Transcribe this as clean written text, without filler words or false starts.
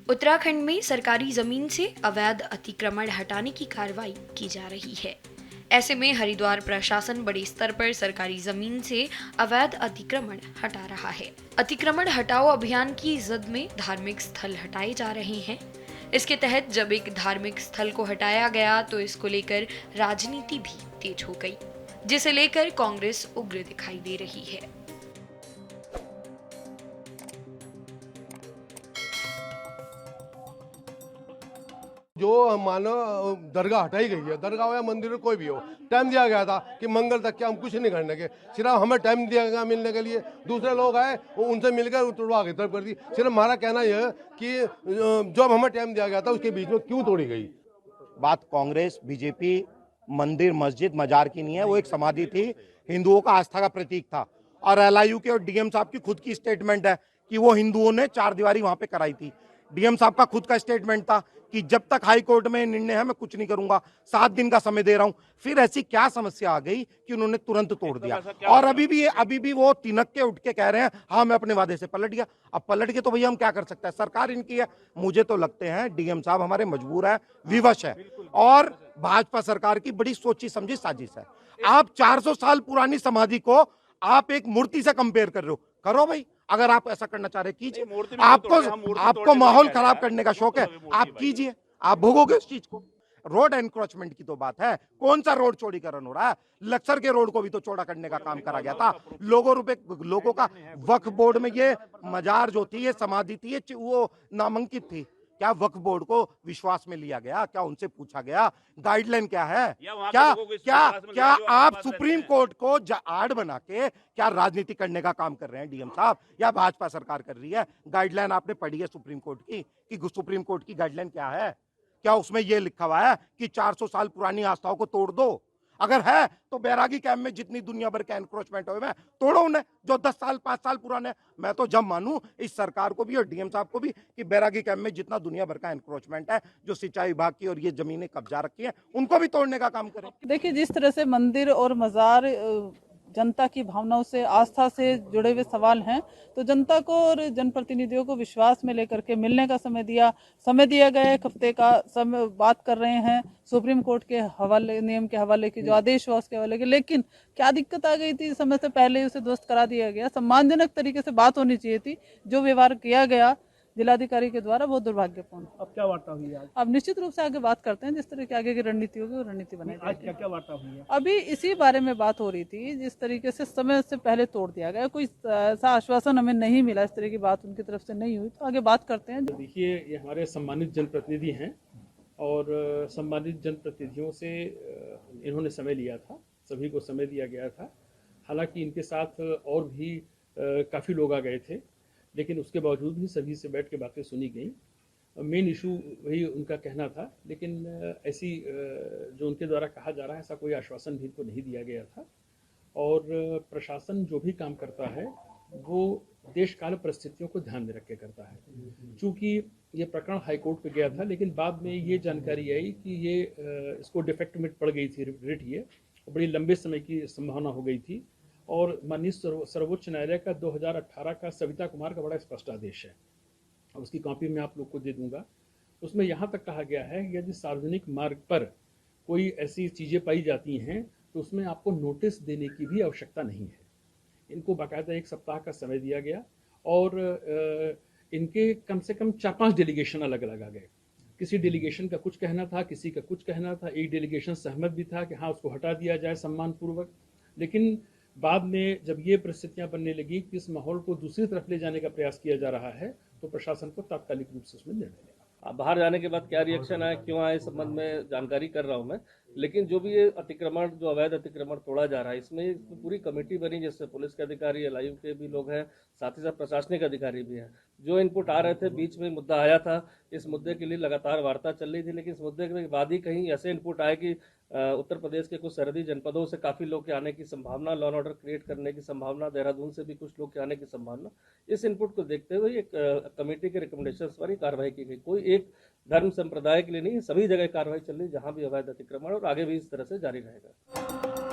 उत्तराखंड में सरकारी जमीन से अवैध अतिक्रमण हटाने की कार्रवाई की जा रही है। ऐसे में हरिद्वार प्रशासन बड़े स्तर पर सरकारी जमीन से अवैध अतिक्रमण हटा रहा है। अतिक्रमण हटाओ अभियान की जद में धार्मिक स्थल हटाए जा रहे हैं। इसके तहत जब एक धार्मिक स्थल को हटाया गया तो इसको लेकर राजनीति भी तेज हो गई, जिसे लेकर कांग्रेस उग्र दिखाई दे रही है। जो मानो दरगाह हटाई गई है, दरगाह हो या मंदिर कोई भी हो, टाइम दिया गया था कि मंगल तक के हम कुछ नहीं करने के, सिर्फ हमें टाइम दिया गया मिलने के लिए। दूसरे लोग आए उनसे मिलकर तोड़वा के तरफ कर दी। सिर्फ हमारा कहना यह है कि जब हमें टाइम दिया गया था उसके बीच में क्यों तोड़ी गई। बात कांग्रेस बीजेपी मंदिर मस्जिद मजार की नहीं है, वो एक समाधि थी, हिंदुओं का आस्था का प्रतीक था। और एलआईयू के और डीएम साहब की खुद की स्टेटमेंट है कि वो हिंदुओं ने चार दीवारी वहां पे कराई थी। डीएम साहब का खुद का स्टेटमेंट था कि जब तक हाई कोर्ट में निर्णय है मैं कुछ नहीं करूंगा, 7 दिन का समय दे रहा हूं। फिर ऐसी क्या समस्या आ गई कि उन्होंने तुरंत तोड़ दिया। और अभी भी वो तिनक के उठ के कह रहे हैं हाँ मैं अपने वादे से पलट गया। अब पलट के तो भैया हम क्या कर सकते हैं, सरकार इनकी है। मुझे तो लगते हैं डीएम साहब हमारे मजबूर है, विवश है, और भाजपा सरकार की बड़ी सोची समझी साजिश है। आप 400 साल पुरानी समाधि को आप एक मूर्ति से कंपेयर कर रहे हो, करो भाई, अगर आप ऐसा करना चाह रहे कीजिए। आपको माहौल खराब करने का शौक है, आप कीजिए, आप भोगोगे उस चीज को। रोड एनक्रोचमेंट की तो बात है, कौन सा रोड चौड़ीकरण हो रहा है? लक्सर के रोड को भी तो चौड़ा करने का काम करा गया था। लोगों का वक्फ बोर्ड में ये मजार जो थी, ये समाधि थी, ये वो नामांकित थी। क्या वक्फ बोर्ड को विश्वास में लिया गया? क्या उनसे पूछा गया? गाइडलाइन क्या है? क्या आप सुप्रीम कोर्ट को आड़ बना के क्या राजनीति करने का काम कर रहे हैं डीएम साहब, या भाजपा सरकार कर रही है? गाइडलाइन आपने पढ़ी है सुप्रीम कोर्ट की कि सुप्रीम कोर्ट की गाइडलाइन क्या है? क्या उसमें यह लिखा हुआ है कि 400 साल पुरानी आस्थाओं को तोड़ दो? अगर है तो बैरागी कैंप में जितनी दुनिया भर के एनक्रोचमेंट हुए हैं तोड़ो उन्हें, जो 10 साल 5 साल पुराने। मैं तो जब मानूं इस सरकार को भी और डीएम साहब को भी कि बैरागी कैंप में जितना दुनिया भर का एनक्रोचमेंट है, जो सिंचाई विभाग की और ये जमीनें कब्जा रखी है, उनको भी तोड़ने का काम करें। देखिए, जिस तरह से मंदिर और मजार जनता की भावनाओं से, आस्था से जुड़े हुए सवाल हैं, तो जनता को और जनप्रतिनिधियों को विश्वास में लेकर के मिलने का समय दिया गया। एक हफ्ते का समय बात कर रहे हैं सुप्रीम कोर्ट के हवाले, नियम के हवाले की जो आदेश हुआ उसके हवाले के। लेकिन क्या दिक्कत आ गई थी, समय से पहले उसे ध्वस्त करा दिया गया। सम्मानजनक तरीके से बात होनी चाहिए थी। जो व्यवहार किया गया जिलाधिकारी के द्वारा बहुत दुर्भाग्यपूर्ण। अब क्या वार्ता हुई आज? अब निश्चित रूप से आगे बात करते हैं, जिस तरह की आगे की रणनीति होगी वो रणनीति बनाई आज जाएगी। क्या क्या वार्ता हुई है? अभी इसी बारे में बात हो रही थी, जिस तरीके से समय से पहले तोड़ दिया गया, कोई ऐसा आश्वासन हमें नहीं मिला, इस तरह की बात उनकी तरफ से नहीं हुई, तो आगे बात करते हैं। देखिए, ये हमारे सम्मानित जनप्रतिनिधि हैं और सम्मानित जनप्रतिनिधियों से इन्होंने समय लिया था, सभी को समय दिया गया था। हालांकि इनके साथ और भी काफ़ी लोग आ गए थे, लेकिन उसके बावजूद भी सभी से बैठ के बातें सुनी गई। मेन इशू वही उनका कहना था, लेकिन ऐसी जो उनके द्वारा कहा जा रहा है ऐसा कोई आश्वासन भी इनको नहीं दिया गया था। और प्रशासन जो भी काम करता है वो देश काल परिस्थितियों को ध्यान में रख के करता है। चूँकि ये प्रकरण हाईकोर्ट पे गया था, लेकिन बाद में ये जानकारी आई कि ये इसको डिफेक्ट में पड़ गई थी रिट, ये बड़ी लंबे समय की संभावना हो गई थी। और माननीय सर्वोच्च न्यायालय का 2018 का सविता कुमार का बड़ा स्पष्ट आदेश है, उसकी कॉपी मैं आप लोग को दे दूंगा। उसमें यहाँ तक कहा गया है कि यदि सार्वजनिक मार्ग पर कोई ऐसी चीज़ें पाई जाती हैं तो उसमें आपको नोटिस देने की भी आवश्यकता नहीं है। इनको बाकायदा 1 सप्ताह का समय दिया गया और इनके कम से कम 4-5 डेलीगेशन अलग अलग आ गए। किसी डेलीगेशन का कुछ कहना था, किसी का कुछ कहना था। एक डेलीगेशन सहमत भी था कि हाँ उसको हटा दिया जाए सम्मानपूर्वक, लेकिन बाद में जब ये परिस्थितियां बनने लगी कि इस माहौल को दूसरी तरफ ले जाने का प्रयास किया जा रहा है, तो प्रशासन को तात्कालिक रूप से उसमें निर्णय लेना। बाहर जाने के बाद क्या रिएक्शन आया, क्यों आए, इस संबंध में जानकारी कर रहा हूं मैं। लेकिन जो भी ये अतिक्रमण, जो अवैध अतिक्रमण तोड़ा जा रहा है, इसमें पूरी कमेटी बनी, जिससे पुलिस के अधिकारी, एलआईयू के भी लोग हैं, साथ ही साथ प्रशासनिक अधिकारी भी हैं। जो इनपुट आ रहे थे, बीच में मुद्दा आया था, इस मुद्दे के लिए लगातार वार्ता चल रही थी, लेकिन इस मुद्दे के बाद ही कहीं ऐसे इनपुट आए कि उत्तर प्रदेश के कुछ सरहदी जनपदों से काफ़ी लोग के आने की संभावना, लॉ एंड ऑर्डर क्रिएट करने की संभावना, देहरादून से भी कुछ लोग के आने की संभावना। इस इनपुट को देखते हुए एक कमेटी के रिकमेंडेशन पर ही कार्रवाई की गई। कोई एक धर्म संप्रदाय के लिए नहीं, सभी जगह कार्रवाई चल रही जहां भी अवैध अतिक्रमण, और आगे भी इस तरह से जारी रहेगा।